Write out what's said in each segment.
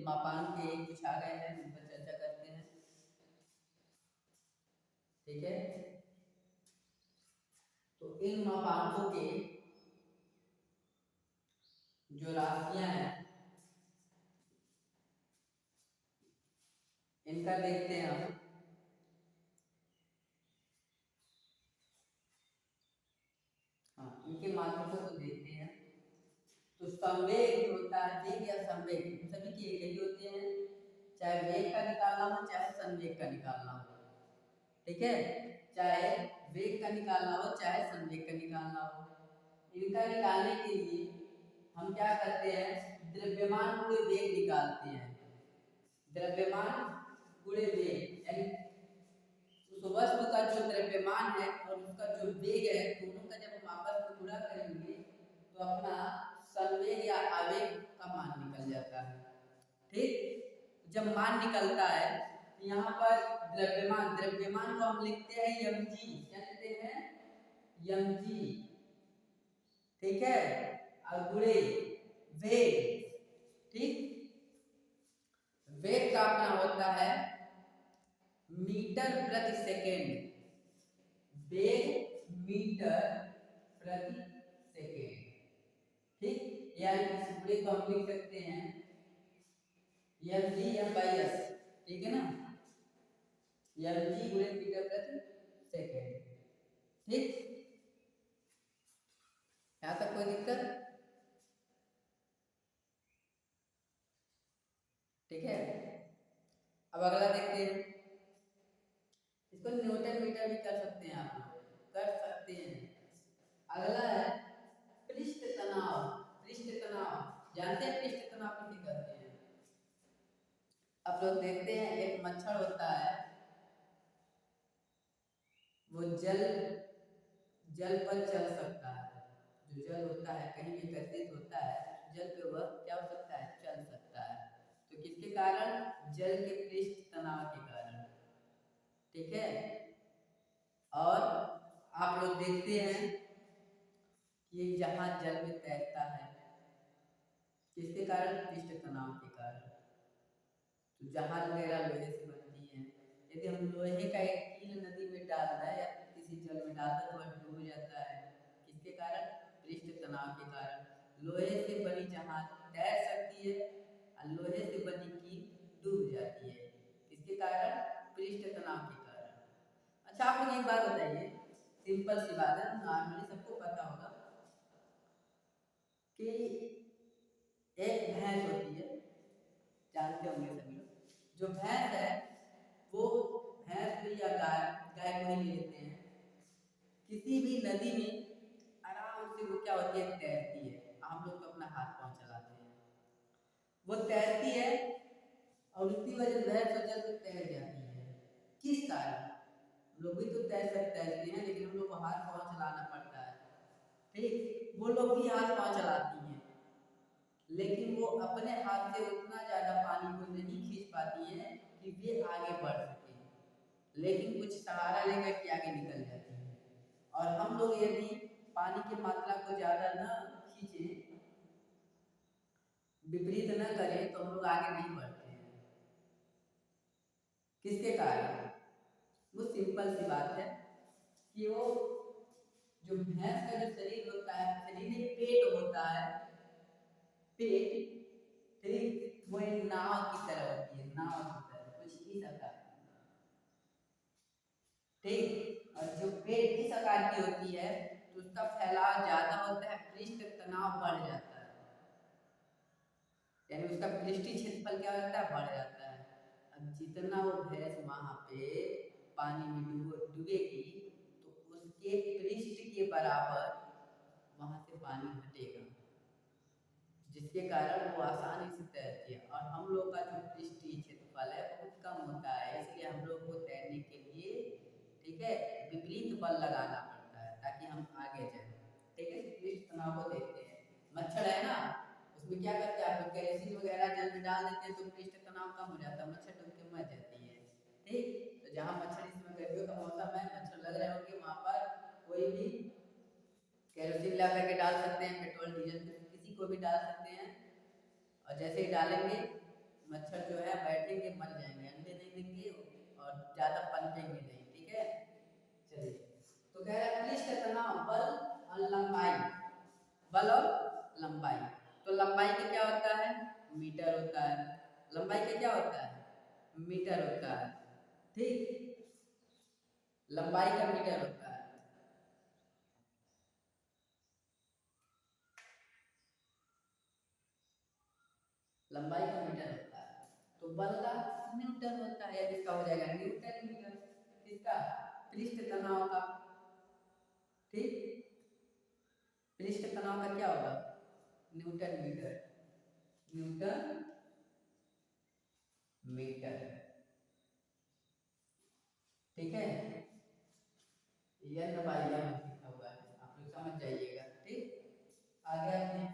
मापांक के कुछ आ गए हैं, उन पर चर्चा करते हैं। ठीक है, तो इन मापांकों के जो राशियां हैं इनका देखते हैं हम। हाँ, इनके मात्रकों को देखते हैं। तो संवेग होता है, वेग या संवेग सभी की एक ही होते हैं, चाहे वेग का निकालना हो चाहे संवेग का निकालना हो। ठीक है, चाहे वेग का निकालना हो चाहे संवेग का निकालना हो। इनका निकालने के लिए हम क्या करते हैं, द्रव्यमान गुणे वेग निकालते हैं। द्रव्यमान गुणे वेग यानी उस वस्तु का जो द्रव्यमान है और उसका जो वेग है, दोनों का जब हम आपस में गुणा करेंगे तो अपना संवेग या आवेग का मान निकल जाता है। ठीक, जब मान निकलता है तो यहाँ पर द्रव्यमान को हम लिखते हैं mg, क्या लिखते हैं mg। ठीक है, और गुणे वेग। ठीक, वेग का अपना होता है मीटर प्रति सेकेंड, वेग मीटर प्रति सेकेंड। ठीक, यानी इस गुणे को हम लिख सकते हैं mg m/s। ठीक है ना, mg गुणे मीटर प्रति सेकेंड। ठीक, यहाँ तक कोई दिक्कत? ठीक है, अब अगला देखते हैं। इसको न्यूटन मीटर भी कर सकते हैं, आप लोग कर सकते हैं। अगला है पृष्ठ तनाव। पृष्ठ तनाव जानते हैं, पृष्ठ तनाव किसे कहते हैं? आप लोग देखते हैं एक मच्छर होता है, वो जल पर चल सकता है। जो जल होता है कहीं भी एकत्रित होता है, जल पे वह क्या हो सकता है, चल सकता है। तो किसके कारण? जल के पृष्ठ तनाव के कारण। ठीक है, और आप लोग देखते हैं कि एक जहाज जल में तैरता है, किसके कारण? पृष्ठ तनाव के कारण। तो जहाज वगैरह लोहे से बनती है, यदि हम लोहे का एक कील नदी में डाल दें या किसी जल में डाल दें तो वह डूब जाता है। किसके कारण? पृष्ठ तनाव के कारण। लोहे से बनी जहाज तैर सकती है और लोहे से बनी कील डूब जाती है। किसके कारण? पृष्ठ तनाव के कारण। अच्छा, आप लोग एक बात बताइए, सिंपल सी बात है, नॉर्मली सबको पता होगा कि एक भैंस होती है, जानते होंगे सभी लोग। जो भैंस है वो भैंस को या गाय को ही लेते हैं, किसी भी नदी में आराम से वो क्या होती है, तैरती है। हम लोग तो अपना हाथ पांव चलाते हैं, वो तैरती है और उसकी वजह भैंस वजह से तैर जाती है। किस कारण? हम लोग भी तो तैरते हैं, लेकिन हम लोग को हाथ पांव चलाना पड़ता है। ठीक, वो लोग भी हाथ पांव चलाती हैं, लेकिन वो अपने हाथ से उतना ज्यादा पानी को नहीं खींच पाती है कि वे आगे बढ़ सके, लेकिन कुछ सहारा लेकर के आगे निकल जाती है। और हम लोग यदि पानी की मात्रा को ज्यादा न खींचे, विपरीत न करें, तो हम लोग आगे नहीं बढ़ते हैं। किसके कारण? वो सिंपल सी बात है कि वो जो भैंस का जो शरीर होता है, शरीर में पेट होता है, पेट, ठीक, वो एक नाव की तरह होती है, नाव की तरह कुछ इस आकार की। ठीक, और जो पेट इस आकार की होती है तो उसका फैलाव ज्यादा होता है, पृष्ठ तनाव बढ़ जाता है, यानी उसका पृष्ठीय क्षेत्रफल क्या होता है, बढ़ जाता है। अब जितना वो भैंस वहां पे पानी में डूबेगी तो उसके पृष्ठ के बराबर वहां से पानी हटेगा, जिसके कारण वो आसानी से तैरती है। और हम लोग का जो पृष्ठीय क्षेत्रफल है बहुत कम होता है, इसलिए हम लोग को तैरने के लिए, ठीक है, विपरीत बल लगाना पड़ता है ताकि हम आगे जाएं। ठीक है, पृष्ठ तनाव को देखते हैं। मच्छर है ना, उसमें क्या करते हैं आप लोग, केरोसिन वगैरह जल में डाल देते हैं तो पृष्ठ तनाव कम हो जाता है, मच्छर डूब के मर जाती है। ठीक, तो जहाँ मच्छर, इसमें गर्मियों का मौसम है, मच्छर लग रहे होंगे, वहां पर कोई भी केरोसिन ला करके डाल सकते हैं, पेट्रोल डीजल किसी को भी डाल सकते हैं। और जैसे ही डालेंगे मच्छर जो है बैठेंगे मर जाएंगे, अंडे नहीं देंगे और ज़्यादा पनपेंगे नहीं, ठीक है। चलिए, तो कह रहा है पृष्ठ तनाव बल और लंबाई, बल और लंबाई। तो लंबाई का क्या होता है, मीटर होता है, लंबाई का क्या होता है, मीटर होता है, ठीक, लंबाई का मीटर होता है। लंबाई का मीटर होता है, तो बल का न्यूटन होता है, या इसका हो जाएगा न्यूटन मीटर, किसका, पृष्ठ तनाव का, ठीक, पृष्ठ तनाव का क्या होगा, न्यूटन मीटर, न्यूटन मीटर, ठीक है। एन बाई एम लिखा हुआ है, आप लोग समझ जाइएगा, ठीक। आगे आते हैं,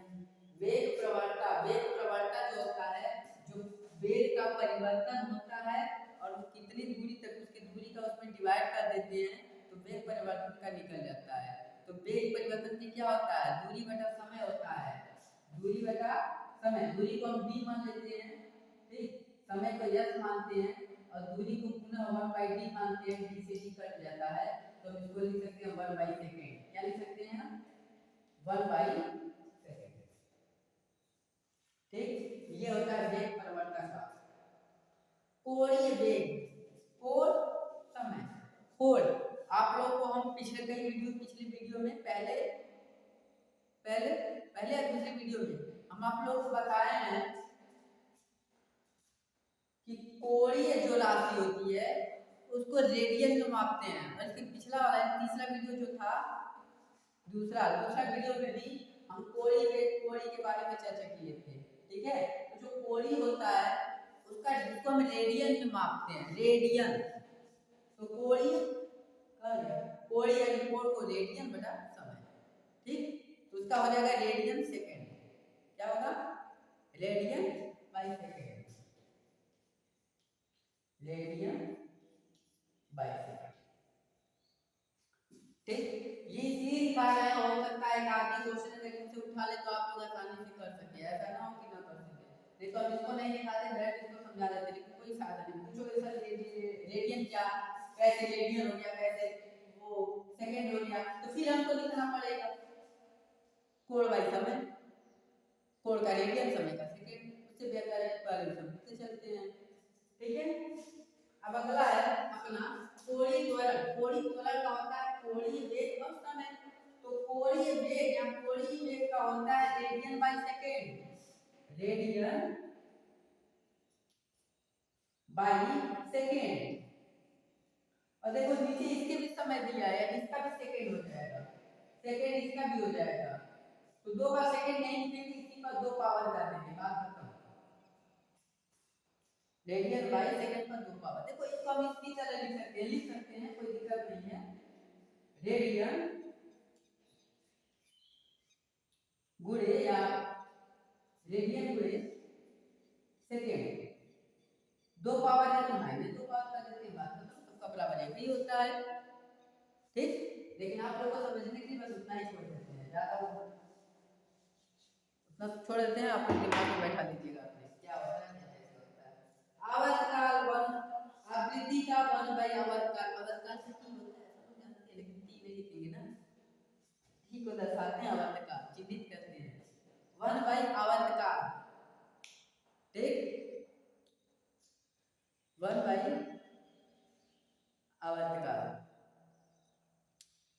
वेग प्रवणता, वेग प्रवणता जो होता है, जो वेग का परिवर्तन होता है और वो कितनी दूरी तक, उसकी दूरी का उसमें डिवाइड कर देते हैं तो वेग परिवर्तन का निकल जाता है। तो वेग परिवर्तन की क्या होता है, दूरी बटा समय होता है, दूरी बटा समय, दूरी को हम v मान लेते हैं, ठीक, समय को s मानते हैं और दूरी को पुनः 1/d मानते हैं, d से d कट जाता है तो हम इसको लिख सकते हैं 1/सेकंड, क्या लिख सकते हैं हम, 1/सेकंड, ठीक। ये होता है वेग परिवर्तन का। कोणीय वेग, कोण समय, कोण, आप लोगों को हम पिछली वीडियो में पहले पहले पहले या दूसरे वीडियो में हम आप लोगों को बताए हैं कि कोणीय जो राशि होती है उसको रेडियन में मापते हैं, और इसके पिछला वाला तीसरा वीडियो जो था, दूसरा वीडियो में भी हम कोणी के बारे में चर्चा किए थे, ठीक है। तो जो कोणी होता है उसका, जिसको हम रेडियन में मापते हैं, रेडियन, तो कोणी कोणी यानी कोण को रेडियन बटा समय, ठीक, तो उसका हो जाएगा रेडियन सेकेंड, क्या होगा, radian by second, radian by second, ठीक। ये इसीलिए दिखा रहे हैं, हो सकता है एक आदमी क्वेश्चन अगर इनसे उठा ले तो आप लोग आसानी से कर सके, ऐसा ना हो कि ना कर सके, नहीं तो हम इसको नहीं दिखाते, डायरेक्ट इसको समझा देते, लेकिन कोई फायदा नहीं, पूछोगे सर रेडियन क्या, कैसे रेडियन हो गया, कैसे वो सेकंड हो गया, तो फिर हमको लिखना पड़ेगा कोण बाई समय, कोण का रेडियन, समय का सेकंड, उससे बेहतर है पहले समझते चलते हैं, ठीक है। अब अगला है अपना कोणीय त्वरण, कोणीय त्वरण का होता है कोणीय वेग और समय, तो कोणीय वेग या कोणीय वेग का होता है radian by second, radian by second, और देखो नीचे इसके भी समय दिया है, इसका भी सेकेंड हो जाएगा, सेकेंड इसका भी हो जाएगा, तो दो बार सेकेंड नहीं लिखेंगे, इसी पर दो पावर कर देंगे, बात खत्म, रेडियन बाई सेकेंड पर दो पावर। देखो इसको हम इसी तरह लिख सकते हैं, कोई दिक्कत नहीं है, रेडियन गुणे या रेडियन गुणे सेकेंड, दो पावर है तो माइनस दो पावर कर देते हैं, बात खत्म, सबका बराबर एक ही होता है, ठीक। लेकिन आप लोगों को समझने के लिए बस उतना ही छोड़ देते हैं, ज्यादा उतना छोड़ देते हैं, आप लोग दिमाग में बैठा लीजिएगा अपने क्या होता है, कैसे होता है। आवर्तकाल वन, आवृत्ति का वन बाई आवर्तकाल, आवर्तकाल से टी होता है सब जानते हैं, लेकिन टी नहीं लिखेंगे ना, टी को दर्शाते हैं आवर्तकाल, चिन्हित करते हैं, वन बाई आवर्तकाल, ठीक, वन बाई आवर्तकाल।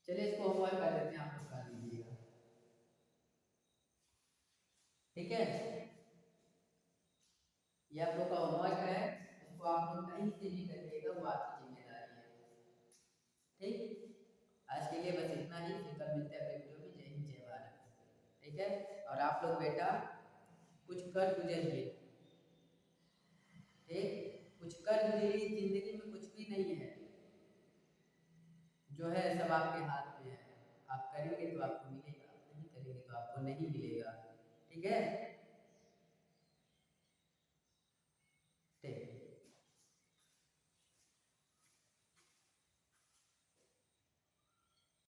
चलिए इसको होमवर्क कर देते हैं, आप लोग कर लीजिएगा, ठीक है। ये आप लोग का होमवर्क है, इसको आप लोग कहीं से भी करिएगा, वो आपकी जिम्मेदारी है, ठीक। आज के लिए बस इतना ही, फिर कल मिलते हैं अगले वीडियो में, जय हिंद जय भारत, ठीक है। और आप लोग बेटा कुछ कर गुजरिए, ठीक, कुछ कर गुजरिए, जिंदगी में कुछ भी नहीं है, जो है सब आपके हाथ में है, आप करेंगे तो आपको मिलेगा, नहीं करेंगे तो आपको नहीं मिलेगा, ठीक है।